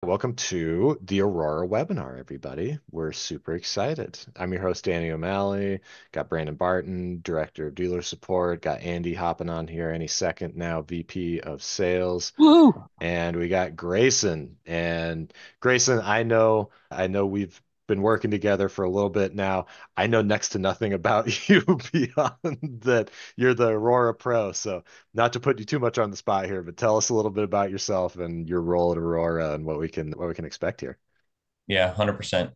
Welcome to the Aurora Webinar, everybody. We're super excited. I'm your host, Danny O'Malley. Got Brandon Barton, Director of Dealer Support. Got Andy hopping on here any second now, VP of Sales. Woo! And we got Grayson. And Grayson, I know we've been working together for a little bit now. I know next to nothing about you beyond that you're the Aurora Pro. So not to put you too much on the spot here, but tell us a little bit about yourself and your role at Aurora and what we can expect here. Yeah, 100%.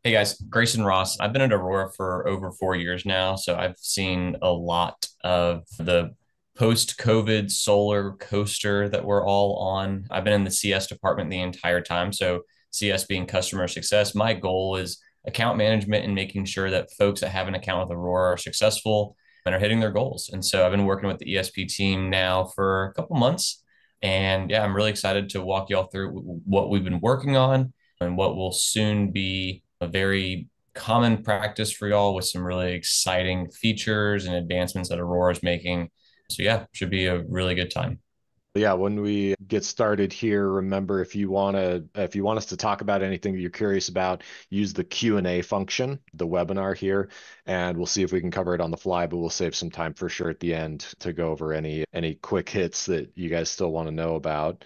Hey guys, Grayson Rohs. I've been at Aurora for over 4 years now, so I've seen a lot of the post-COVID solar coaster that we're all on. I've been in the CS department the entire time, so CS being customer success. My goal is account management and making sure that folks that have an account with Aurora are successful and are hitting their goals. And so I've been working with the ESP team now for a couple months. And yeah, I'm really excited to walk y'all through what we've been working on and what will soon be a very common practice for y'all with some really exciting features and advancements that Aurora is making. So yeah, should be a really good time. Yeah, when we get started here, remember if you want us to talk about anything that you're curious about, use the Q&A function, the webinar here, and we'll see if we can cover it on the fly, but we'll save some time for sure at the end to go over any quick hits that you guys still want to know about.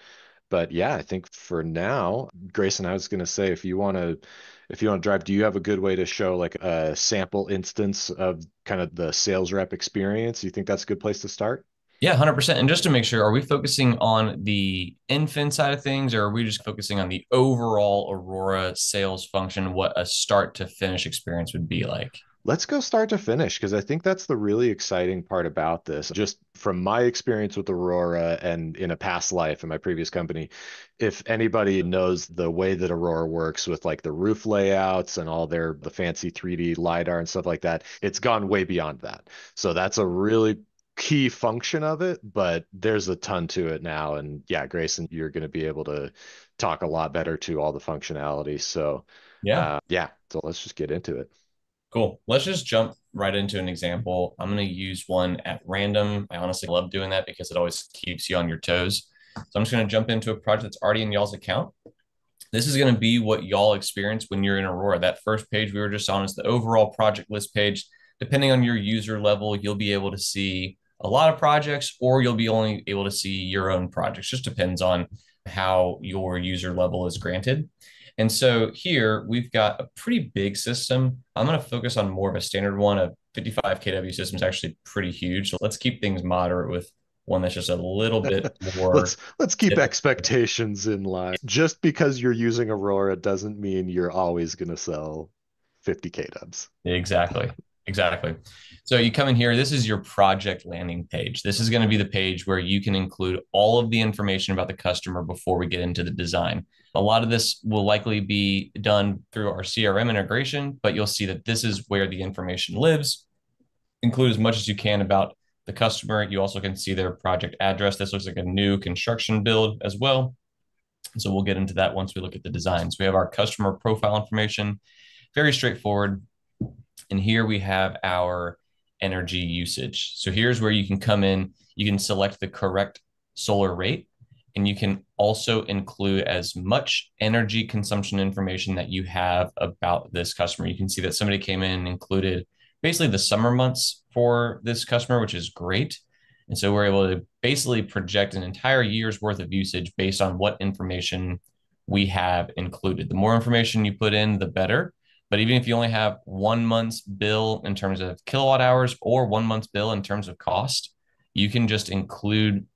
But yeah, I think for now, Grayson, I was going to say if you want to drive, do you have a good way to show like a sample instance of kind of the sales rep experience? You think that's a good place to start? Yeah, 100%. And just to make sure, are we focusing on the infant side of things, or are we just focusing on the overall Aurora sales function, what a start to finish experience would be like? Let's go start to finish because I think that's the really exciting part about this. Just from my experience with Aurora and in a past life in my previous company, if anybody knows the way that Aurora works with like the roof layouts and all the fancy 3D LiDAR and stuff like that, it's gone way beyond that. So that's a really key function of it, but there's a ton to it now. And yeah, Grayson, you're going to be able to talk a lot better to all the functionality. So Yeah. yeah, so let's just get into it. Cool. Let's just jump right into an example. I'm going to use one at random. I honestly love doing that because it always keeps you on your toes. So I'm just going to jump into a project that's already in y'all's account. This is going to be what y'all experience when you're in Aurora. That first page we were just on is the overall project list page. Depending on your user level, you'll be able to see a lot of projects or you'll be only able to see your own projects. Just depends on how your user level is granted. And so here we've got a pretty big system. I'm going to focus on more of a standard one. A 55 kW system is actually pretty huge. So let's keep things moderate with one that's just a little bit let's more let's keep typical. expectations in line. Just because you're using Aurora doesn't mean you're always going to sell 50 K-dubs. Exactly. Exactly. So you come in here, this is your project landing page. This is going to be the page where you can include all of the information about the customer before we get into the design. A lot of this will likely be done through our CRM integration, but you'll see that this is where the information lives. Include as much as you can about the customer. You also can see their project address. This looks like a new construction build as well. So we'll get into that once we look at the designs. We have our customer profile information, very straightforward. And here we have our energy usage. So here's where you can come in, you can select the correct solar rate, and you can also include as much energy consumption information that you have about this customer. You can see that somebody came in and included basically the summer months for this customer, which is great. And so we're able to basically project an entire year's worth of usage based on what information we have included. The more information you put in, the better. But even if you only have 1 month's bill in terms of kilowatt hours or 1 month's bill in terms of cost, you can just include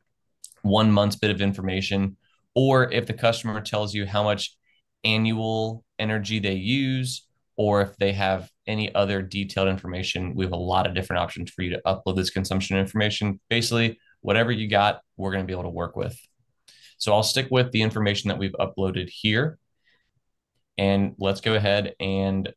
1 month's bit of information. Or if the customer tells you how much annual energy they use, or if they have any other detailed information, we have a lot of different options for you to upload this consumption information. Basically, whatever you got, we're going to be able to work with. So I'll stick with the information that we've uploaded here. And let's go ahead and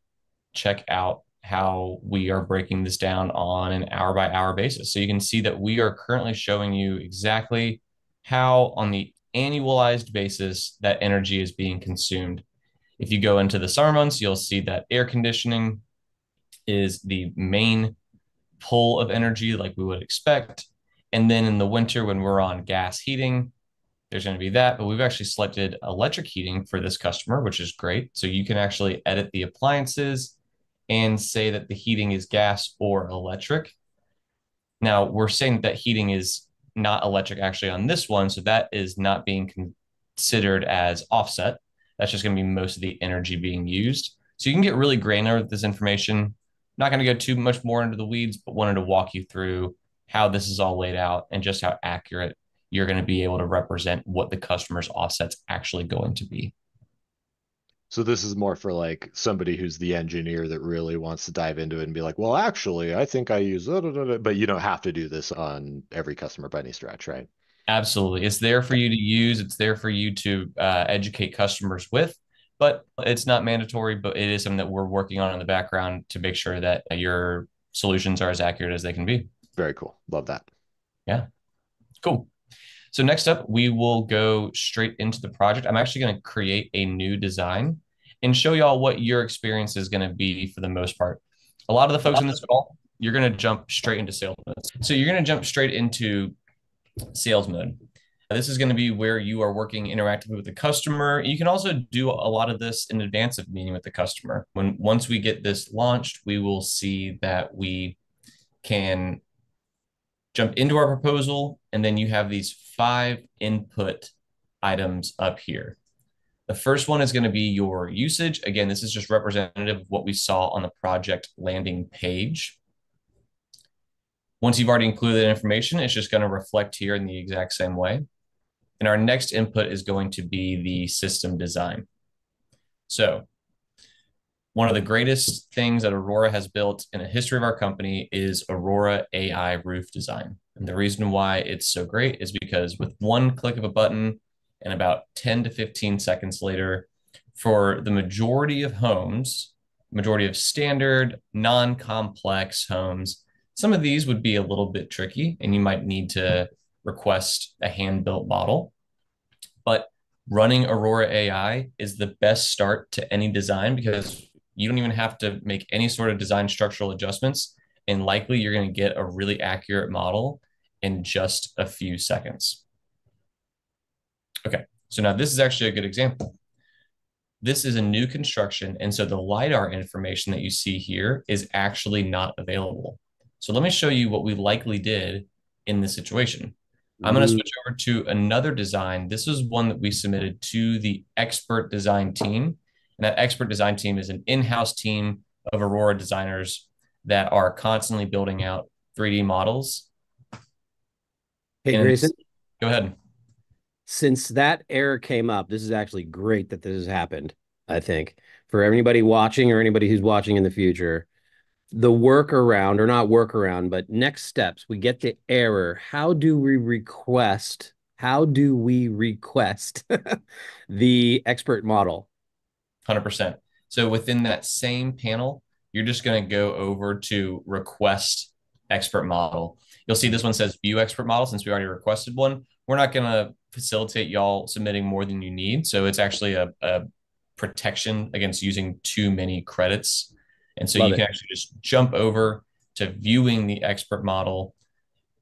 check out how we are breaking this down on an hour by hour basis. So you can see that we are currently showing you exactly how on the annualized basis that energy is being consumed. If you go into the summer months, you'll see that air conditioning is the main pull of energy like we would expect. And then in the winter, when we're on gas heating, there's going to be that, but we've actually selected electric heating for this customer, which is great. So you can actually edit the appliances and say that the heating is gas or electric. Now we're saying that heating is not electric actually on this one, so that is not being considered as offset. That's just going to be most of the energy being used. So you can get really granular with this information. Not going to go too much more into the weeds, but wanted to walk you through how this is all laid out and just how accurate you're going to be able to represent what the customer's offset's actually going to be. So this is more for like somebody who's the engineer that really wants to dive into it and be like, well, actually, I think I use, but you don't have to do this on every customer by any stretch, right? Absolutely. It's there for Okay, you to use. It's there for you to educate customers with, but it's not mandatory, but it is something that we're working on in the background to make sure that your solutions are as accurate as they can be. very cool. Love that. Yeah, cool. So next up, we will go straight into the project. I'm actually going to create a new design and show y'all what your experience is going to be for the most part. A lot of the folks in this call, you're going to jump straight into sales mode. So you're going to jump straight into sales mode. This is going to be where you are working interactively with the customer. You can also do a lot of this in advance of meeting with the customer. Once we get this launched, we will see that we can jump into our proposal, and then you have these 5 input items up here. The first one is going to be your usage. Again, this is just representative of what we saw on the project landing page. Once you've already included that information, it's just going to reflect here in the exact same way. And our next input is going to be the system design. So one of the greatest things that Aurora has built in the history of our company is Aurora AI roof design. And the reason why it's so great is because with one click of a button and about 10 to 15 seconds later, for the majority of homes, majority of standard, non-complex homes, some of these would be a little bit tricky and you might need to request a hand-built model. But running Aurora AI is the best start to any design because you don't even have to make any sort of design structural adjustments. And likely you're going to get a really accurate model in just a few seconds. Okay, so now this is actually a good example. This is a new construction. And so the LiDAR information that you see here is actually not available. So let me show you what we likely did in this situation. I'm going to switch over to another design. This is one that we submitted to the expert design team. And that expert design team is an in-house team of Aurora designers that are constantly building out 3D models. Hey, Grayson, go ahead. Since that error came up, this is actually great that this has happened, I think, for anybody watching or anybody who's watching in the future. The workaround, or not workaround, but next steps, we get the error. How do we request the expert model? 100%. So within that same panel, you're just going to go over to request expert model. You'll see this one says view expert model since we already requested one. We're not going to facilitate y'all submitting more than you need. So it's actually a protection against using too many credits. And so you can actually just jump over to viewing the expert model.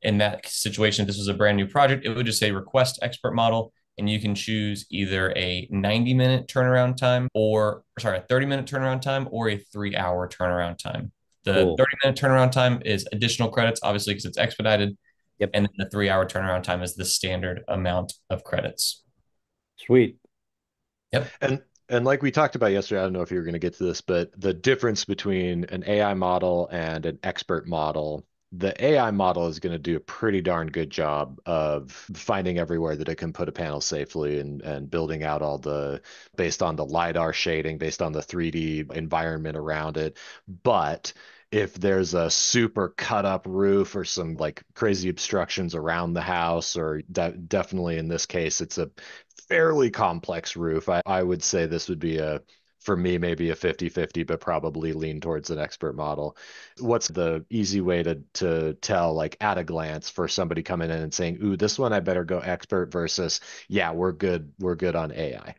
In that situation, if this was a brand new project, it would just say request expert model. And you can choose either a 90-minute turnaround time a 30-minute turnaround time or a 3-hour turnaround time. The 30-minute turnaround time is additional credits, obviously, because it's expedited. Yep. And then the 3-hour turnaround time is the standard amount of credits. Sweet. Yep. And like we talked about yesterday, I don't know if you were going to get to this, but the difference between an AI model and an expert model, the AI model is going to do a pretty darn good job of finding everywhere that it can put a panel safely and building out all based on the LiDAR shading, based on the 3D environment around it. But if there's a super cut up roof or some like crazy obstructions around the house, or definitely in this case, it's a fairly complex roof. I would say this would be for me, maybe a 50-50, but probably lean towards an expert model. What's the easy way to tell, like at a glance, for somebody coming in and saying, ooh, this one I better go expert versus, yeah, we're good on AI?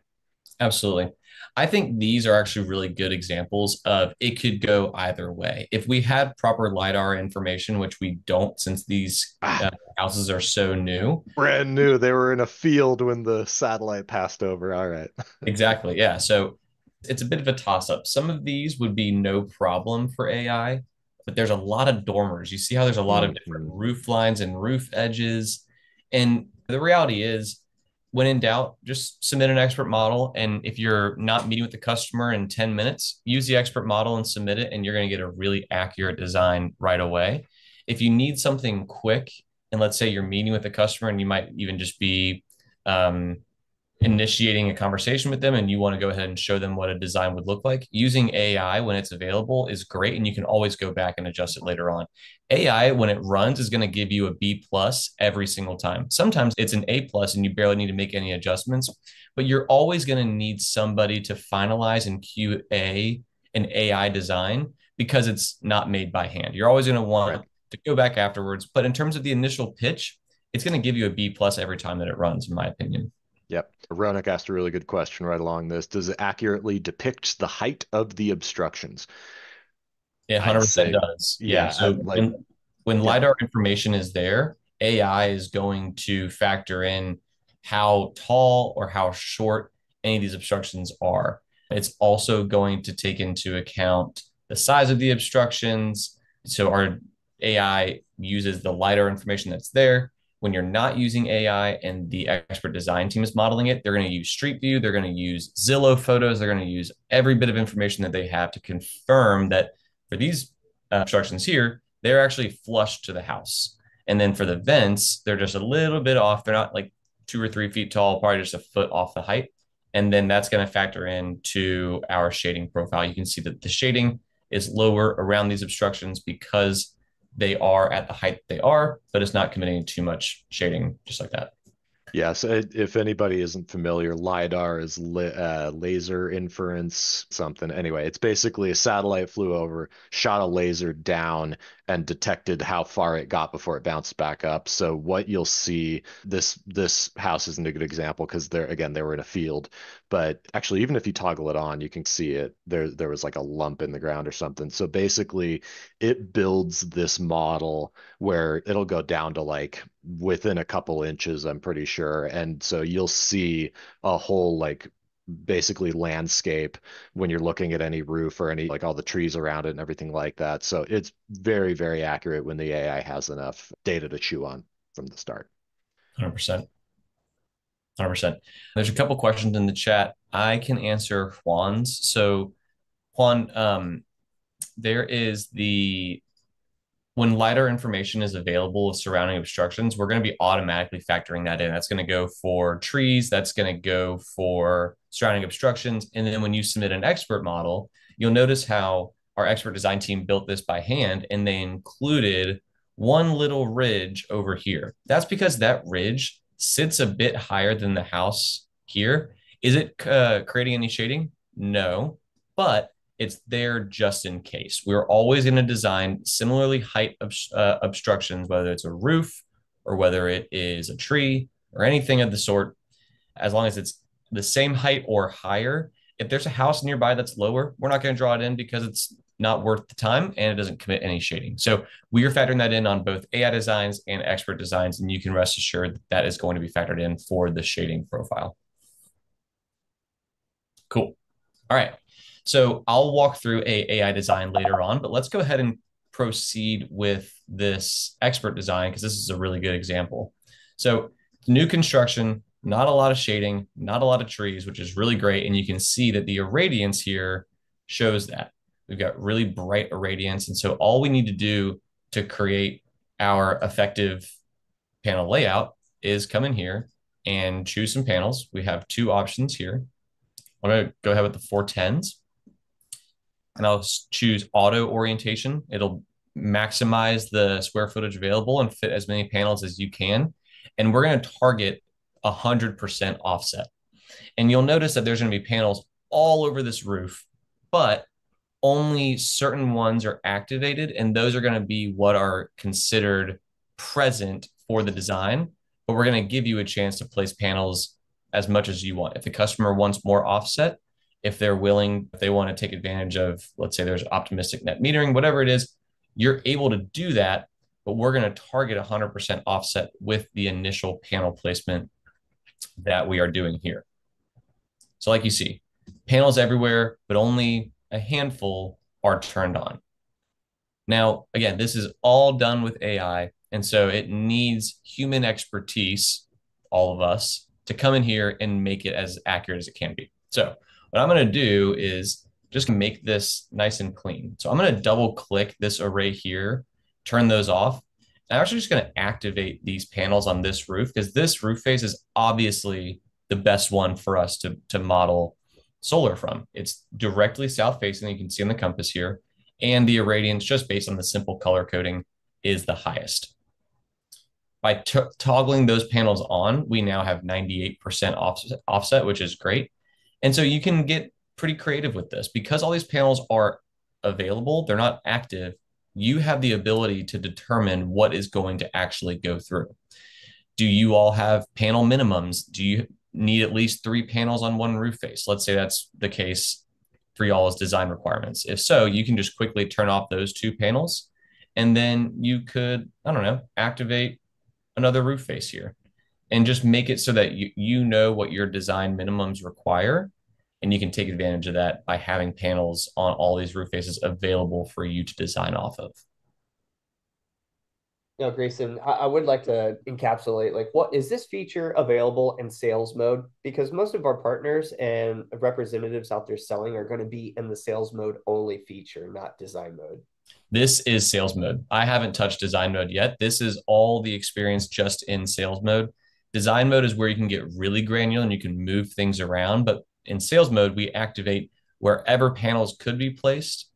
Absolutely. I think these are actually really good examples of it could go either way. If we had proper LiDAR information, which we don't since these Ah, houses are so new. brand new. They were in a field when the satellite passed over. All right. Exactly. Yeah. So it's a bit of a toss up. Some of these would be no problem for AI, but there's a lot of dormers. You see how there's a lot of different Mhm. roof lines and roof edges. And the reality is, when in doubt, just submit an expert model. And if you're not meeting with the customer in 10 minutes, use the expert model and submit it, and you're going to get a really accurate design right away. If you need something quick, and let's say you're meeting with the customer and you might even just be um, initiating a conversation with them and you want to go ahead and show them what a design would look like, using AI when it's available is great. And you can always go back and adjust it later on. AI, when it runs, is going to give you a B plus every single time. Sometimes it's an A plus and you barely need to make any adjustments, but you're always going to need somebody to finalize and QA an AI design because it's not made by hand. You're always going to Right. want to go back afterwards. But in terms of the initial pitch, it's going to give you a B plus every time that it runs, in my opinion. Yep. Ronak asked a really good question right along this. Does it accurately depict the height of the obstructions? It I'd 100% say, does. Yeah. yeah, So like, when yeah, LiDAR information is there, AI is going to factor in how tall or how short any of these obstructions are. It's also going to take into account the size of the obstructions. So our AI uses the LiDAR information that's there. When you're not using AI and the expert design team is modeling it, they're going to use Street View, they're going to use Zillow photos, they're going to use every bit of information that they have to confirm that for these obstructions here, they're actually flush to the house. And then for the vents, they're just a little bit off. They're not like 2 or 3 feet tall, probably just a foot off the height. And then that's going to factor into our shading profile. You can see that the shading is lower around these obstructions because they are at the height they are, but it's not committing too much shading just like that. yeah. So if anybody isn't familiar, LiDAR is laser inference something. Anyway, it's basically a satellite flew over, shot a laser down, and detected how far it got before it bounced back up. So what you'll see, this house isn't a good example because they were in a field, but actually even if you toggle it on, you can see it. There was like a lump in the ground or something. So basically, it builds this model where it'll go down to like within a couple inches, I'm pretty sure. And so you'll see a whole like basically landscape when you're looking at any roof or any like all the trees around it and everything like that. So it's very, very accurate when the AI has enough data to chew on from the start. 100%. 100%. There's a couple questions in the chat. I can answer Juan's. So, Juan, there is the when LiDAR information is available of surrounding obstructions, we're going to be automatically factoring that in. That's going to go for trees, that's going to go for surrounding obstructions. And then when you submit an expert model, you'll notice how our expert design team built this by hand and they included one little ridge over here. That's because that ridge sits a bit higher than the house here. Is it creating any shading? No, but it's there just in case. We're always going to design similarly height obstructions, whether it's a roof or whether it is a tree or anything of the sort, as long as it's the same height or higher. If there's a house nearby that's lower, we're not going to draw it in because it's not worth the time and it doesn't commit any shading. So we are factoring that in on both AI designs and expert designs, and you can rest assured that that is going to be factored in for the shading profile. Cool. All right. So I'll walk through a AI design later on, but let's go ahead and proceed with this expert design because this is a really good example. So new construction, not a lot of shading, not a lot of trees, which is really great. And you can see that the irradiance here shows that. We've got really bright irradiance. And so all we need to do to create our effective panel layout is come in here and choose some panels. We have two options here. I'm going to go ahead with the 410s and I'll choose auto orientation. It'll maximize the square footage available and fit as many panels as you can. And we're going to target 100% offset. And you'll notice that there's going to be panels all over this roof, but only certain ones are activated. And those are going to be what are considered present for the design. But we're going to give you a chance to place panels as much as you want. If the customer wants more offset, if they're willing, if they want to take advantage of, let's say there's optimistic net metering, whatever it is, you're able to do that, but we're going to target 100% offset with the initial panel placement that we are doing here. So like you see, panels everywhere, but only a handful are turned on. Now, again, this is all done with AI, and so it needs human expertise, all of us, to come in here and make it as accurate as it can be. So what I'm going to do is just make this nice and clean. So I'm going to double click this array here, turn those off. I'm actually just going to activate these panels on this roof because this roof face is obviously the best one for us to model solar from. It's directly south facing. You can see on the compass here. And the irradiance, just based on the simple color coding, is the highest. By toggling those panels on, we now have 98% offset, which is great. And so you can get pretty creative with this. Because all these panels are available, they're not active, you have the ability to determine what is going to actually go through. Do you all have panel minimums? Do you need at least 3 panels on one roof face? Let's say that's the case for y'all's design requirements. If so, you can just quickly turn off those 2 panels, and then you could, I don't know, activate another roof face here and just make it so that you know what your design minimums require, and you can take advantage of that by having panels on all these roof faces available for you to design off of. No, Grayson, I would like to encapsulate, like, what is this feature available in sales mode? Because most of our partners and representatives out there selling are going to be in the sales mode only feature, not design mode. This is sales mode. I haven't touched design mode yet. This is all the experience just in sales mode. Design mode is where you can get really granular and you can move things around. But in sales mode, we activate wherever panels could be placed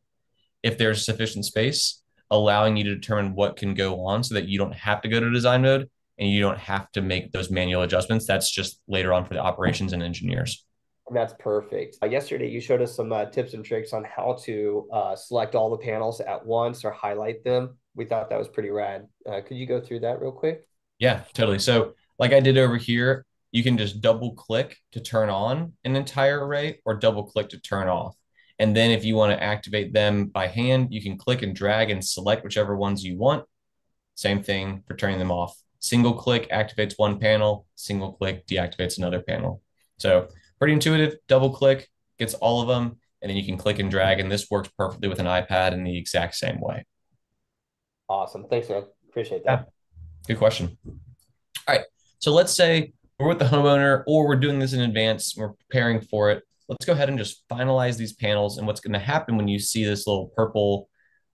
if there's sufficient space, allowing you to determine what can go on so that you don't have to go to design mode and you don't have to make those manual adjustments. That's just later on for the operations and engineers. And that's perfect. Yesterday, you showed us some tips and tricks on how to select all the panels at once or highlight them. We thought that was pretty rad. Could you go through that real quick? Yeah, totally. So like I did over here, you can just double click to turn on an entire array or double click to turn off. And then if you want to activate them by hand, you can click and drag and select whichever ones you want. Same thing for turning them off. Single click activates one panel, single click deactivates another panel. So pretty intuitive, double click gets all of them, and then you can click and drag, and this works perfectly with an iPad in the exact same way. Awesome. Thanks, man. Appreciate that. Yeah. Good question. All right. So let's say we're with the homeowner or we're doing this in advance, we're preparing for it. Let's go ahead and just finalize these panels. And what's going to happen when you see this little purple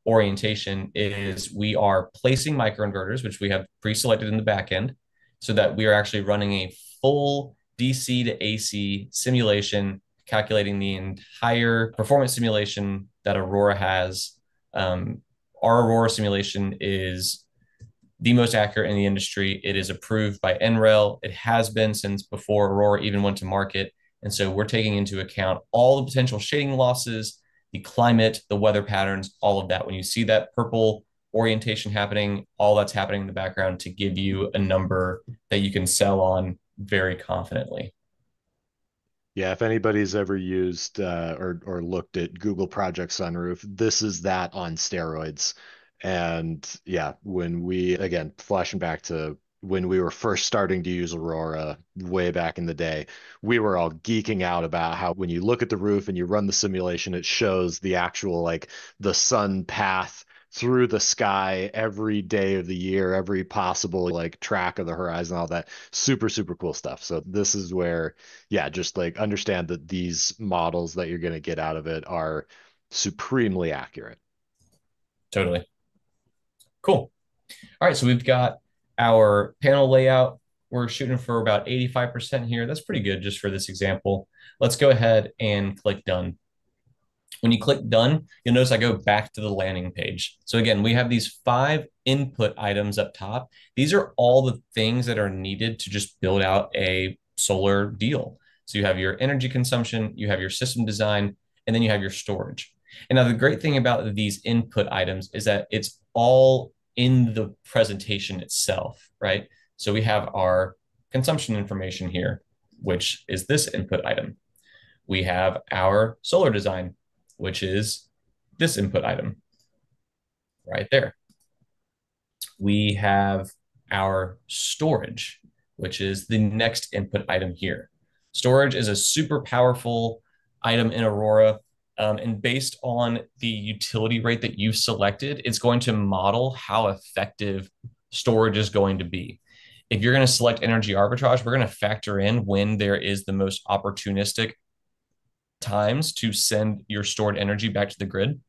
orientation is we are placing microinverters, which we have pre-selected in the back end, so that we are actually running a full DC to AC simulation, calculating the entire performance simulation that Aurora has. Our Aurora simulation is the most accurate in the industry. It is approved by NREL. It has been since before Aurora even went to market. And so we're taking into account all the potential shading losses, the climate, the weather patterns, all of that. When you see that purple orientation happening, all that's happening in the background to give you a number that you can sell on very confidently. Yeah, if anybody's ever used or looked at Google Project Sunroof, this is that on steroids. And yeah, when we, again, flashing back to when we were first starting to use Aurora way back in the day, we were all geeking out about how when you look at the roof and you run the simulation, it shows the actual, like, the sun path through the sky every day of the year, every possible, like, track of the horizon, all that super, super cool stuff. So this is where, yeah, just like understand that these models that you're going to get out of it are supremely accurate. Totally. Cool. All right, so we've got our panel layout. We're shooting for about 85% here. That's pretty good just for this example. Let's go ahead and click done. When you click done, you'll notice I go back to the landing page. So again, we have these 5 input items up top. These are all the things that are needed to just build out a solar deal. So you have your energy consumption, you have your system design, and then you have your storage. And now the great thing about these input items is that it's all in the presentation itself, right? So we have our consumption information here. which is this input item. We have our solar design, which is this input item right there. We have our storage, which is the next input item here. Storage is a super powerful item in Aurora. And based on the utility rate that you've selected, it's going to model how effective storage is going to be. If you're going to select energy arbitrage, we're going to factor in when there is the most opportunistic times to send your stored energy back to the grid.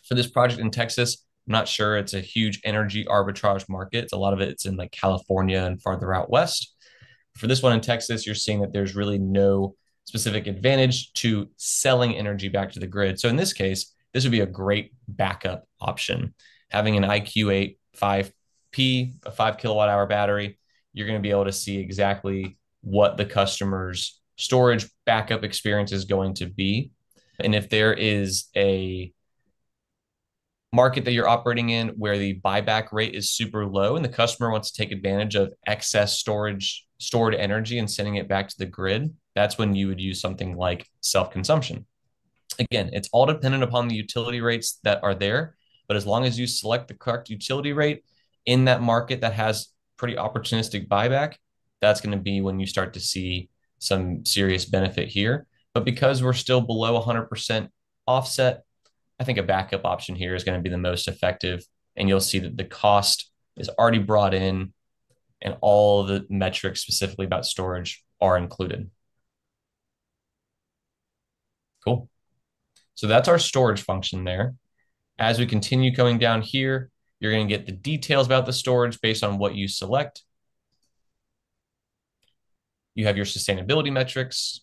For this project in Texas, I'm not sure it's a huge energy arbitrage market. A lot of it's in like California and farther out west. For this one in Texas, you're seeing that there's really no specific advantage to selling energy back to the grid. So in this case, this would be a great backup option. Having an IQ8 5P, a 5 kilowatt hour battery, you're going to be able to see exactly what the customer's storage backup experience is going to be. And if there is a market that you're operating in where the buyback rate is super low and the customer wants to take advantage of excess stored energy and sending it back to the grid, that's when you would use something like self-consumption. Again, it's all dependent upon the utility rates that are there, but as long as you select the correct utility rate in that market that has pretty opportunistic buyback, that's going to be when you start to see some serious benefit here. But because we're still below 100% offset, I think a backup option here is going to be the most effective. And you'll see that the cost is already brought in and all the metrics specifically about storage are included. Cool. So that's our storage function there. As we continue going down here, you're going to get the details about the storage based on what you select. You have your sustainability metrics.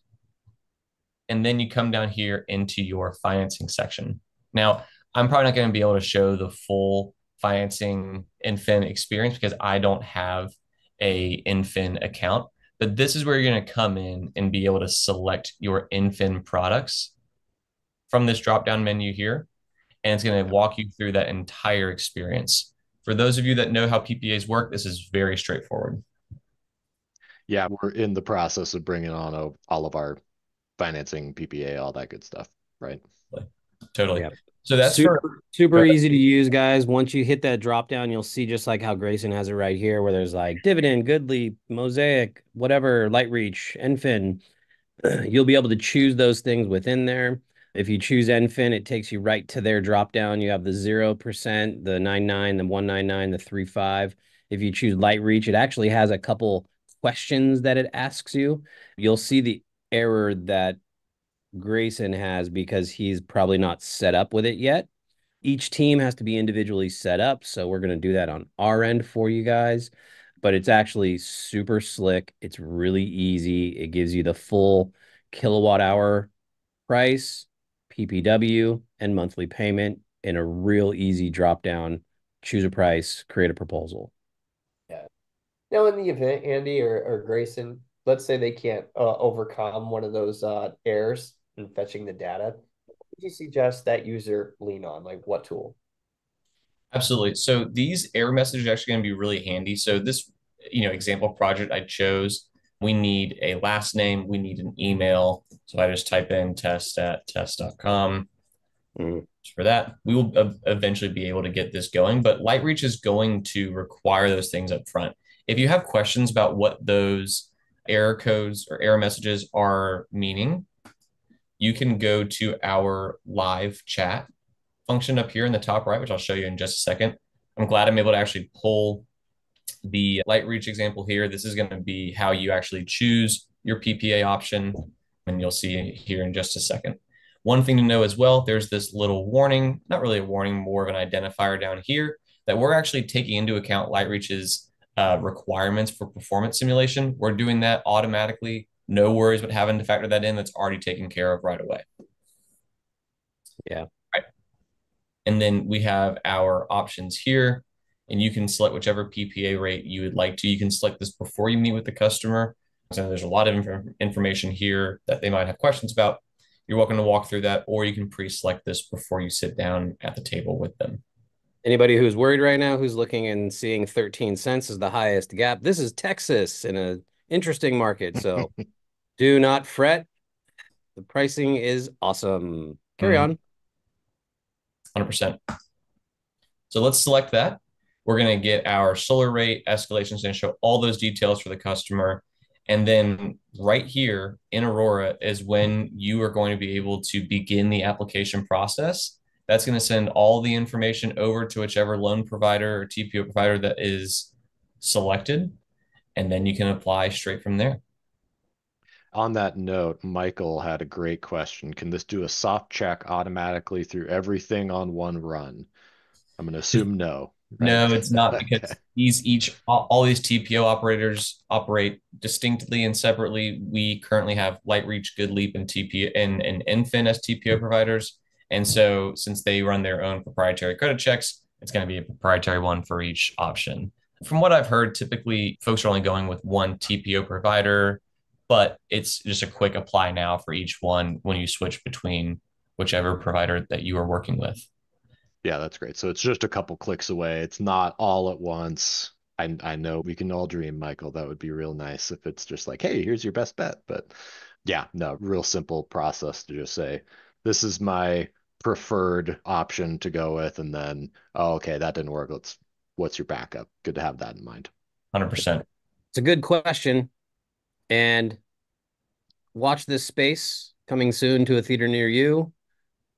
And then you come down here into your financing section. Now, I'm probably not going to be able to show the full financing Infin experience because I don't have a Infin account, but this is where you're going to come in and be able to select your Infin products from this drop-down menu here, and it's going to walk you through that entire experience. For those of you that know how PPAs work, this is very straightforward. Yeah, we're in the process of bringing on all of our financing, PPA, all that good stuff, right? Totally. Yeah. So that's super easy to use, guys. Once you hit that drop down, you'll see just like how Grayson has it right here, where there's like dividend, Goodleap, Mosaic, whatever, Lightreach, Enfin. You'll be able to choose those things within there. If you choose Enfin, it takes you right to their drop down. You have the 0%, the 99, the 199, the 35. If you choose Lightreach, it actually has a couple questions that it asks you. You'll see the error that Grayson has because he's probably not set up with it yet. Each team has to be individually set up, so we're going to do that on our end for you guys. But it's actually super slick. It's really easy. It gives you the full kilowatt hour price, PPW, and monthly payment in a real easy drop down. Choose a price, create a proposal. Yeah. Now, in the event, Andy or Grayson, let's say they can't overcome one of those errors in fetching the data, what would you suggest that user lean on? Like what tool? Absolutely. So these error messages are actually going to be really handy. So this, example project I chose, we need a last name, we need an email. So I just type in test@test.com. For that, we will eventually be able to get this going, but Lightreach is going to require those things up front. If you have questions about what those error codes or error messages are meaning, you can go to our live chat function up here in the top right, which I'll show you in just a second. I'm glad I'm able to actually pull the Lightreach example here. This is going to be how you actually choose your PPA option, and you'll see here in just a second. One thing to know as well, there's this little warning, not really a warning, more of an identifier down here, that we're actually taking into account Lightreach's requirements for performance simulation. We're doing that automatically. No worries about having to factor that in. That's already taken care of right away. Yeah. Right. And then we have our options here, and you can select whichever PPA rate you would like to. You can select this before you meet with the customer. So there's a lot of information here that they might have questions about. You're welcome to walk through that, or you can pre-select this before you sit down at the table with them. Anybody who's worried right now, who's looking and seeing 13 cents as the highest gap, this is Texas in an interesting market. So Do not fret. The pricing is awesome. Carry on. 100%. So let's select that. We're going to get our solar rate escalations and show all those details for the customer. And then right here in Aurora is when you are going to be able to begin the application process. That's going to send all the information over to whichever loan provider or TPO provider that is selected. And then you can apply straight from there. On that note, Michael had a great question. Can this do a soft check automatically through everything on one run? I'm going to assume no, right? No, it's not, Okay. because all these TPO operators operate distinctly and separately. We currently have LightReach, GoodLeap, and TPO and Infin as TPO providers. And so since they run their own proprietary credit checks, it's going to be a proprietary one for each option. From what I've heard, typically folks are only going with one TPO provider, but it's just a quick apply now for each one when you switch between whichever provider that you are working with. Yeah, that's great. So it's just a couple clicks away. It's not all at once. I know we can all dream, Michael. That would be real nice if it's just like, hey, here's your best bet. But yeah, no, real simple process to just say, this is my preferred option to go with. And then, oh, okay, that didn't work. What's your backup? Good to have that in mind. 100%. It's a good question. And watch this space coming soon to a theater near you.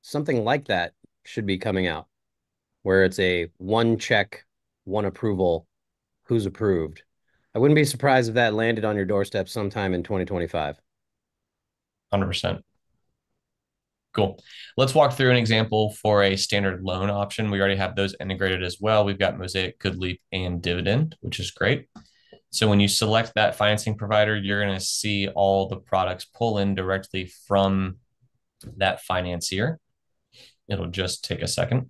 Something like that should be coming out, where it's a one check, one approval, who's approved. I wouldn't be surprised if that landed on your doorstep sometime in 2025. 100%. Cool. Let's walk through an example for a standard loan option. We already have those integrated as well. We've got Mosaic, GoodLeap, and Dividend, which is great. So when you select that financing provider, you're going to see all the products pull in directly from that financier. It'll just take a second.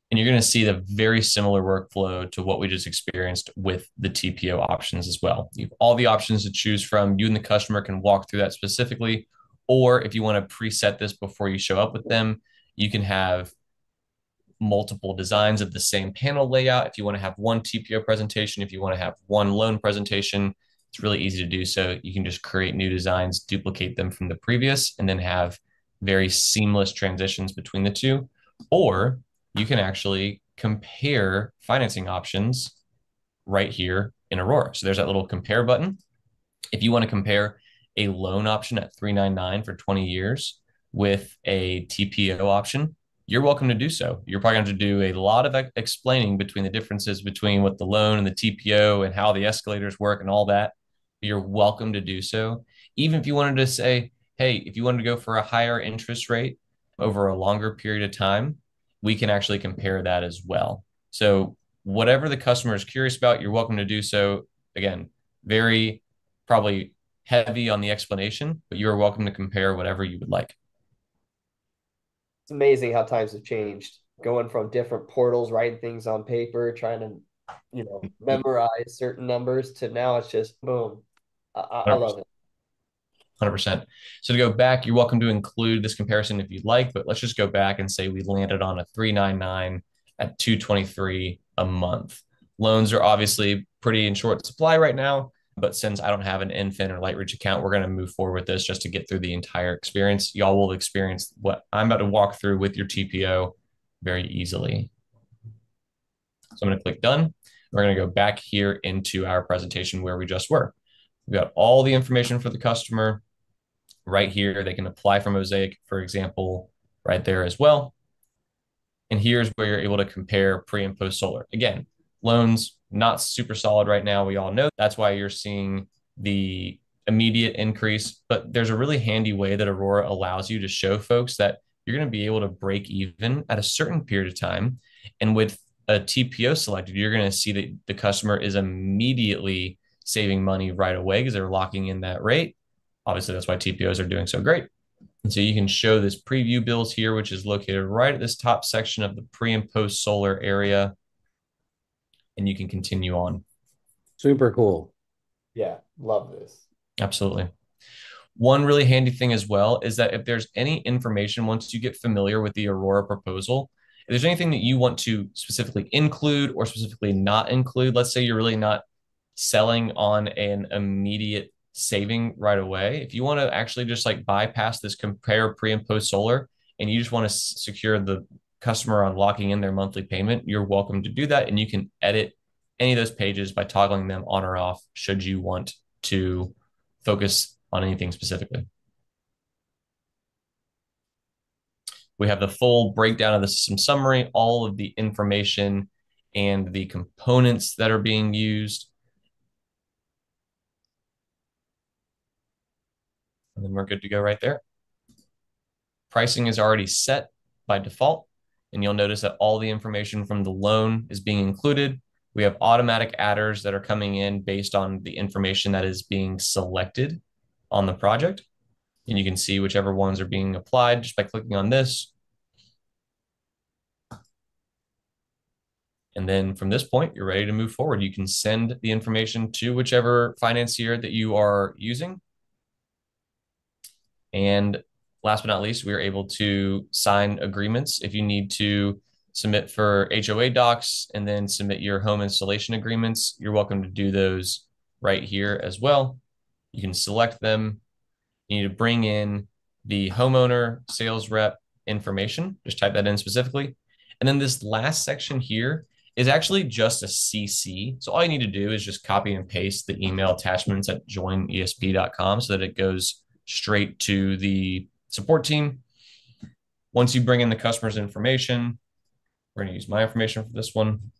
And you're going to see the very similar workflow to what we just experienced with the TPO options as well. You have all the options to choose from. You and the customer can walk through that specifically. Or if you want to preset this before you show up with them, you can have multiple designs of the same panel layout. If you want to have one TPO presentation, if you want to have one loan presentation, it's really easy to do so. You can just create new designs, duplicate them from the previous, and then have very seamless transitions between the two. Or you can actually compare financing options right here in Aurora. So there's that little compare button. If you want to compare a loan option at $399 for 20 years with a TPO option, you're welcome to do so. You're probably going to do a lot of explaining between the differences between what the loan and the TPO and how the escalators work and all that. You're welcome to do so. Even if you wanted to say, hey, if you wanted to go for a higher interest rate over a longer period of time, we can actually compare that as well. So whatever the customer is curious about, you're welcome to do so. Again, very probably heavy on the explanation, but you are welcome to compare whatever you would like. It's amazing how times have changed. Going from different portals, writing things on paper, trying to, memorize certain numbers to now it's just boom. I love it. 100%. So to go back, you're welcome to include this comparison if you'd like, but let's just go back and say we landed on a $399 at $223 a month. Loans are obviously pretty in short supply right now, but since I don't have an Infin or LightReach account, we're going to move forward with this just to get through the entire experience. Y'all will experience what I'm about to walk through with your TPO very easily. So I'm going to click done. We're going to go back here into our presentation where we just were. We've got all the information for the customer right here. They can apply for Mosaic, for example, right there as well. And here's where you're able to compare pre and post solar. Again, loans not super solid right now. We all know that's why you're seeing the immediate increase, but there's a really handy way that Aurora allows you to show folks that you're going to be able to break even at a certain period of time. And with a TPO selected, you're going to see that the customer is immediately saving money right away because they're locking in that rate. Obviously, that's why TPOs are doing so great. And so you can show this preview bills here, which is located right at this top section of the pre and post solar area. And you can continue on. Super cool. Yeah, love this. Absolutely. One really handy thing as well is that if there's any information, once you get familiar with the Aurora proposal, if there's anything that you want to specifically include or specifically not include, let's say you're really not selling on an immediate saving right away. If you want to actually just like bypass this compare pre and post solar, and you just want to secure the customer on locking in their monthly payment, you're welcome to do that. And you can edit any of those pages by toggling them on or off should you want to focus on anything specifically. We have the full breakdown of the system summary, all of the information and the components that are being used. And then we're good to go right there. Pricing is already set by default, and you'll notice that all the information from the loan is being included. We have automatic adders that are coming in based on the information that is being selected on the project. And you can see whichever ones are being applied just by clicking on this. And then from this point, you're ready to move forward. You can send the information to whichever financier that you are using. And last but not least, we are able to sign agreements. If you need to submit for HOA docs and then submit your home installation agreements, you're welcome to do those right here as well. You can select them. You need to bring in the homeowner sales rep information. Just type that in specifically. And then this last section here is actually just a CC. So all you need to do is just copy and paste the email attachments at joinesp.com so that it goes straight to the support team. Once you bring in the customer's information, we're going to use my information for this one.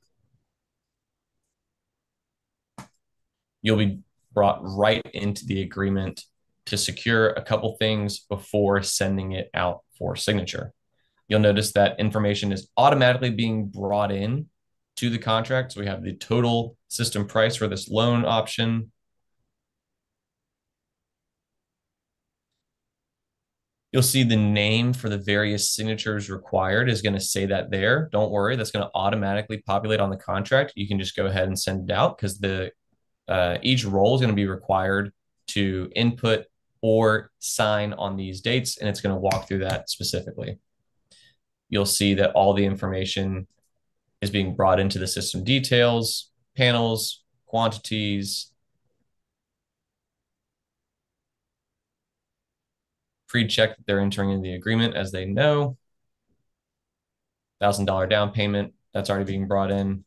You'll be brought right into the agreement to secure a couple things before sending it out for signature. You'll notice that information is automatically being brought in to the contract. So we have the total system price for this loan option. You'll see the name for the various signatures required is going to say that there. Don't worry, that's going to automatically populate on the contract. You can just go ahead and send it out because each role is going to be required to input or sign on these dates, and it's going to walk through that specifically. You'll see that all the information is being brought into the system details, panels, quantities, pre-check that they're entering in the agreement as they know. $1,000 down payment, that's already being brought in.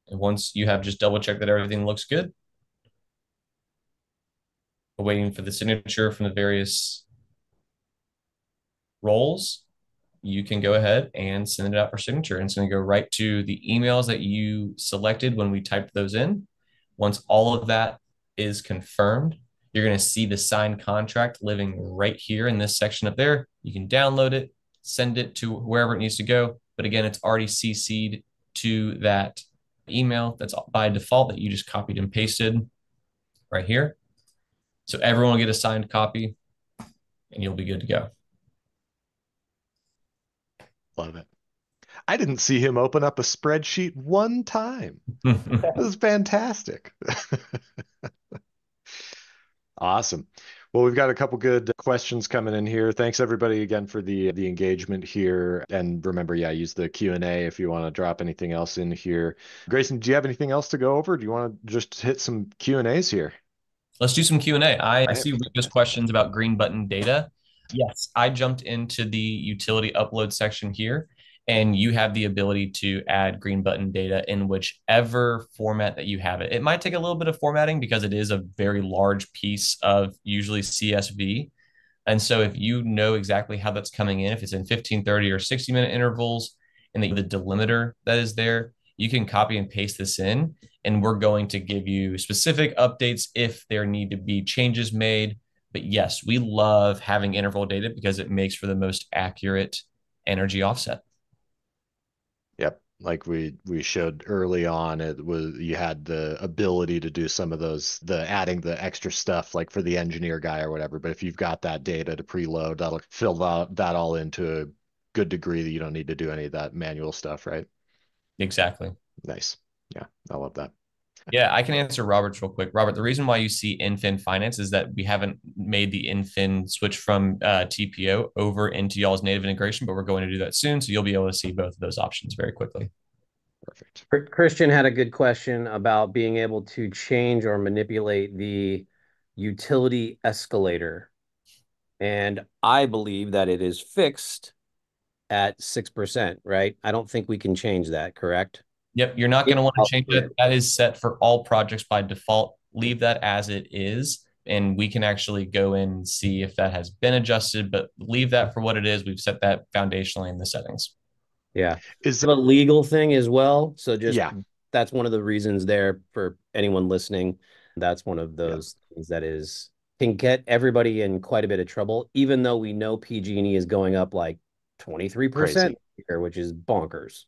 And once you have just double checked that everything looks good, we're waiting for the signature from the various roles, you can go ahead and send it out for signature. And it's going to go right to the emails that you selected when we typed those in. Once all of that is confirmed, you're going to see the signed contract living right here in this section up there. You can download it, send it to wherever it needs to go. But again, it's already CC'd to that email that's by default that you just copied and pasted right here. So everyone will get a signed copy and you'll be good to go. Love it. I didn't see him open up a spreadsheet one time. This is fantastic. Awesome. Well, we've got a couple good questions coming in here. Thanks everybody again for the engagement here. And remember, yeah, use the Q&A if you want to drop anything else in here. Grayson, do you have anything else to go over? Do you want to just hit some Q&As here? Let's do some Q&A. I see Rico's questions about green button data. Yes, I jumped into the utility upload section here, and you have the ability to add green button data in whichever format that you have it. It might take a little bit of formatting because it is a very large piece of usually CSV. And so if you know exactly how that's coming in, if it's in 15, 30, or 60-minute intervals, and the delimiter that is there, you can copy and paste this in, and we're going to give you specific updates if there need to be changes made. But yes, we love having interval data because it makes for the most accurate energy offset. Yep. Like we showed early on, it was you had the ability to do some of those, the adding the extra stuff like for the engineer guy or whatever. But if you've got that data to preload, that'll fill that all into a good degree that you don't need to do any of that manual stuff, right? Exactly. Nice. Yeah, I love that. Yeah, I can answer Robert's real quick. Robert, the reason why you see Infin Finance is that we haven't made the Infin switch from TPO over into y'all's native integration, but we're going to do that soon. So you'll be able to see both of those options very quickly. Perfect. Correct. Christian had a good question about being able to change or manipulate the utility escalator. And I believe that it is fixed at 6%, right? I don't think we can change that, correct? Yep, you're not Yeah. going to want to change it. That is set for all projects by default. Leave that as it is, and we can actually go in and see if that has been adjusted, but leave that for what it is. We've set that foundationally in the settings. Yeah. Is A legal thing as well. So just yeah, that's one of the reasons there for anyone listening. That's one of yeah, those things that can get everybody in quite a bit of trouble, even though we know PG&E is going up like 23% crazy. here, which is bonkers.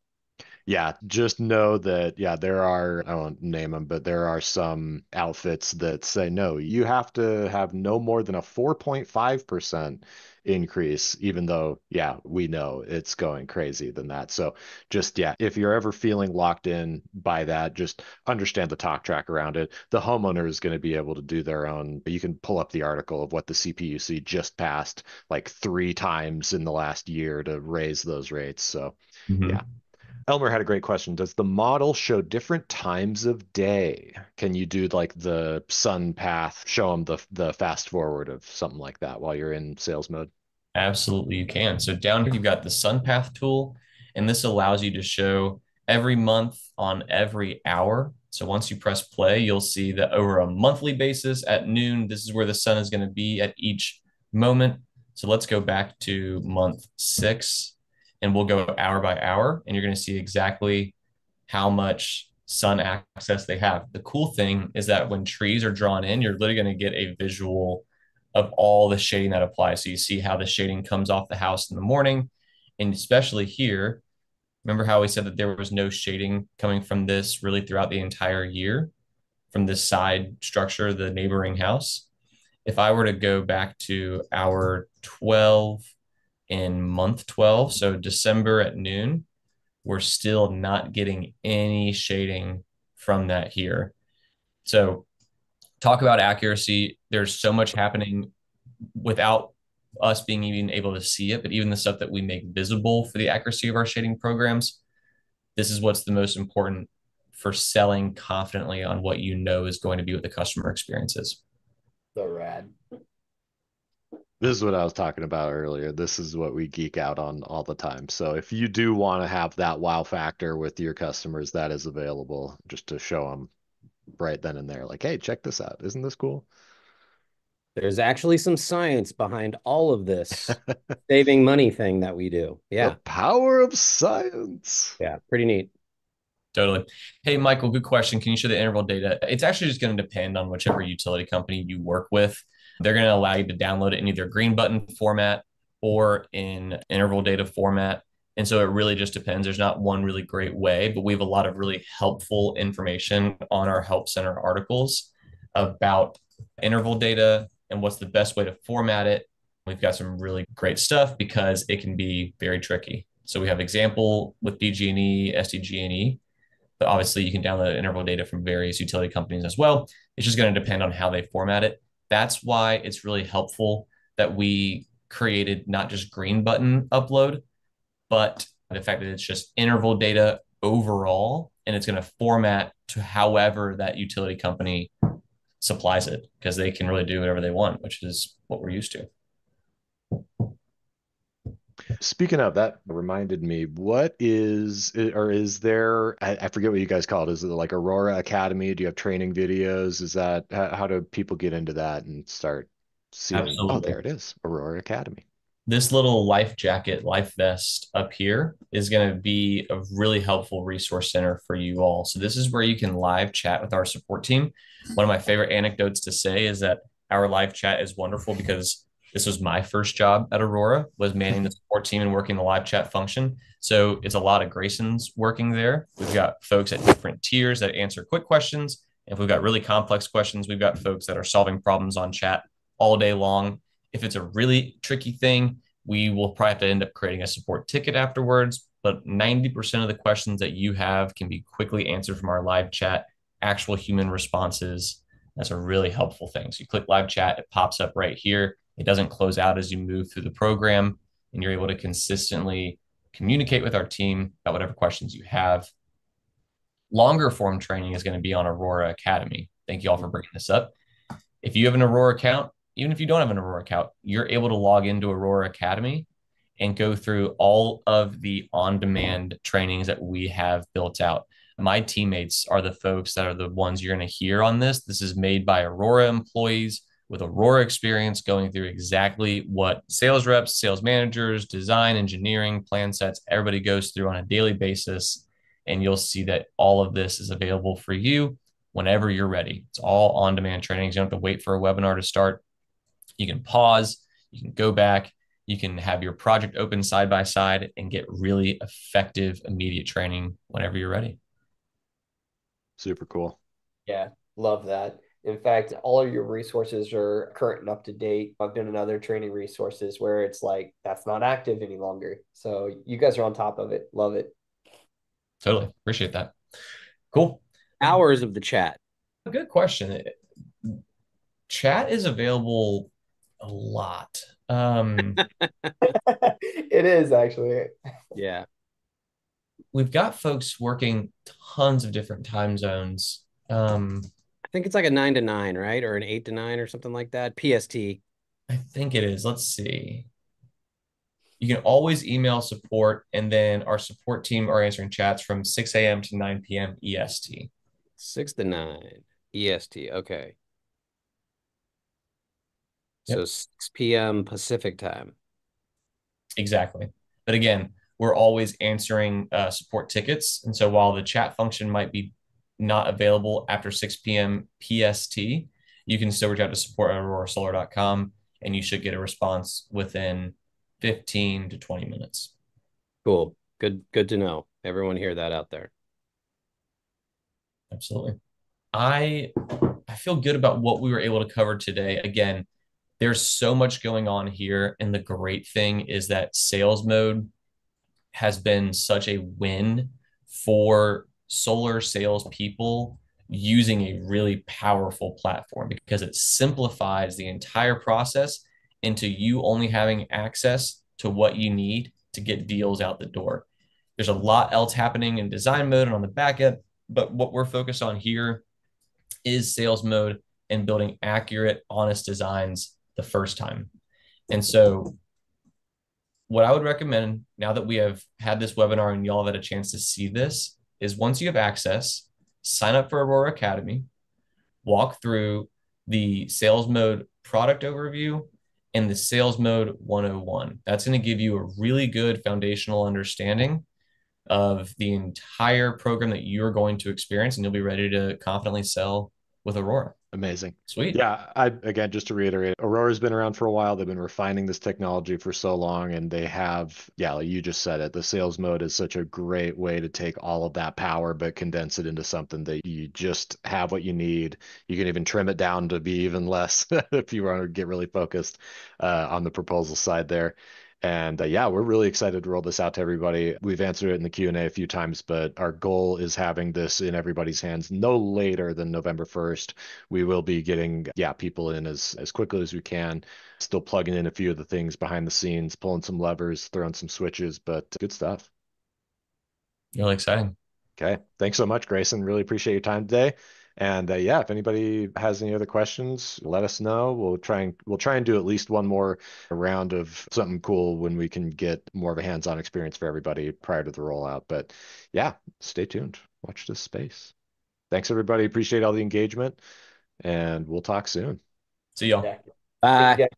Yeah, just know that, yeah, there are, I won't name them, but there are some outfits that say, no, you have to have no more than a 4.5% increase, even though, yeah, we know it's going crazy than that. So just, yeah, if you're ever feeling locked in by that, just understand the talk track around it. The homeowner is going to be able to do their own. You can pull up the article of what the CPUC just passed like 3 times in the last year to raise those rates. So, yeah. Mm-hmm. Elmer had a great question. Does the model show different times of day? Can you do like the sun path, show them the fast forward of something like that while you're in sales mode? Absolutely, you can. So down here, you've got the Sun Path tool, and this allows you to show every month on every hour. So once you press play, you'll see that over a monthly basis at noon, this is where the sun is going to be at each moment. So let's go back to month 6, and we'll go hour by hour, and you're going to see exactly how much sun access they have. The cool thing is that when trees are drawn in, you're literally going to get a visual of all the shading that applies. So you see how the shading comes off the house in the morning. And especially here, remember how we said that there was no shading coming from this really throughout the entire year from this side structure, the neighboring house? If I were to go back to hour 12 in month 12, so December at noon, we're still not getting any shading from that here. So talk about accuracy. There's so much happening without us being even able to see it, but even the stuff that we make visible for the accuracy of our shading programs, this is what's the most important for selling confidently on what you know is going to be what the customer experience is. So rad. This is what I was talking about earlier. This is what we geek out on all the time. So if you do want to have that wow factor with your customers, that is available just to show them right then and there. Like, hey, check this out. Isn't this cool? There's actually some science behind all of this saving money thing that we do. The Yeah. power of science. Yeah. Pretty neat. Totally. Hey, Michael, good question. Can you show the interval data? It's actually just going to depend on whichever utility company you work with. They're going to allow you to download it in either green button format or in interval data format. And so it really just depends. There's not one really great way, but we have a lot of really helpful information on our Help Center articles about interval data and what's the best way to format it. We've got some really great stuff because it can be very tricky. So we have example with BG&E, SDG&E, but obviously you can download interval data from various utility companies as well. It's just going to depend on how they format it. That's why it's really helpful that we created not just green button upload, but the fact that it's just interval data overall, and it's going to format to however that utility company supplies it, because they can really do whatever they want, which is what we're used to. Speaking of that, reminded me, what is, or is there, I forget what you guys call it. Is it like Aurora Academy? Do you have training videos? Is that, how do people get into that and start seeing? Oh, Absolutely. there it is, Aurora Academy. This little life jacket, life vest up here is going to be a really helpful resource center for you all. So this is where you can live chat with our support team. One of my favorite anecdotes to say is that our live chat is wonderful because this was my first job at Aurora, was manning the support team and working the live chat function. So it's a lot of Graysons working there. We've got folks at different tiers that answer quick questions. If we've got really complex questions, we've got folks that are solving problems on chat all day long. If it's a really tricky thing, we will probably have to end up creating a support ticket afterwards. But 90% of the questions that you have can be quickly answered from our live chat, actual human responses. That's a really helpful thing. So you click live chat, it pops up right here. It doesn't close out as you move through the program, and you're able to consistently communicate with our team about whatever questions you have. Longer form training is going to be on Aurora Academy. Thank you all for bringing this up. If you have an Aurora account, even if you don't have an Aurora account, you're able to log into Aurora Academy and go through all of the on-demand trainings that we have built out. My teammates are the folks that are the ones you're going to hear on this. This is made by Aurora employees with Aurora experience, going through exactly what sales reps, sales managers, design, engineering, plan sets, everybody goes through on a daily basis. And you'll see that all of this is available for you whenever you're ready. It's all on-demand trainings. You don't have to wait for a webinar to start. You can pause, you can go back, you can have your project open side by side and get really effective, immediate training whenever you're ready. Super cool. Yeah, love that. In fact, all of your resources are current and up to date. I've been in other training resources where it's like that's not active any longer. So you guys are on top of it. Love it. Totally. Appreciate that. Cool. Hours of the chat. Good question. Chat is available a lot. It is actually. Yeah. We've got folks working tons of different time zones. I think it's like a 9 to 9, right? Or an 8 to 9 or something like that. PST. I think it is. Let's see. You can always email support, and then our support team are answering chats from 6 a.m. to 9 p.m. EST. 6 to 9 EST. Okay. So Yep. 6 p.m. Pacific time. Exactly. But again, we're always answering support tickets. And so while the chat function might be not available after 6 p.m. PST, you can still reach out to support at aurorasolar.com and you should get a response within 15 to 20 minutes. Cool. Good to know. Everyone hear that out there. Absolutely. I feel good about what we were able to cover today. Again, there's so much going on here. And the great thing is that sales mode has been such a win for solar salespeople using a really powerful platform because it simplifies the entire process into you only having access to what you need to get deals out the door. There's a lot else happening in design mode and on the back end, but what we're focused on here is sales mode and building accurate, honest designs the first time. And so what I would recommend now that we have had this webinar and y'all have had a chance to see this is once you have access, sign up for Aurora Academy, walk through the sales mode product overview and the sales mode 101. That's going to give you a really good foundational understanding of the entire program that you're going to experience, and you'll be ready to confidently sell with Aurora. Amazing. Sweet. Yeah, again, just to reiterate, Aurora's been around for a while. They've been refining this technology for so long, and they have, yeah, like you just said it, the sales mode is such a great way to take all of that power, but condense it into something that you just have what you need. You can even trim it down to be even less if you want to get really focused on the proposal side there. And yeah, we're really excited to roll this out to everybody. We've answered it in the Q&A a few times, but our goal is having this in everybody's hands no later than November 1st. We will be getting, yeah, people in as quickly as we can, still plugging in a few of the things behind the scenes, pulling some levers, throwing some switches, but good stuff. Really exciting. Okay. Thanks so much, Grayson. Really appreciate your time today. And yeah, if anybody has any other questions, let us know. We'll try and do at least one more round of something cool when we can get more of a hands-on experience for everybody prior to the rollout. But yeah, stay tuned. Watch this space. Thanks, everybody. Appreciate all the engagement, and we'll talk soon. See y'all. Yeah. Bye.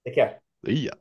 Take care. Yeah.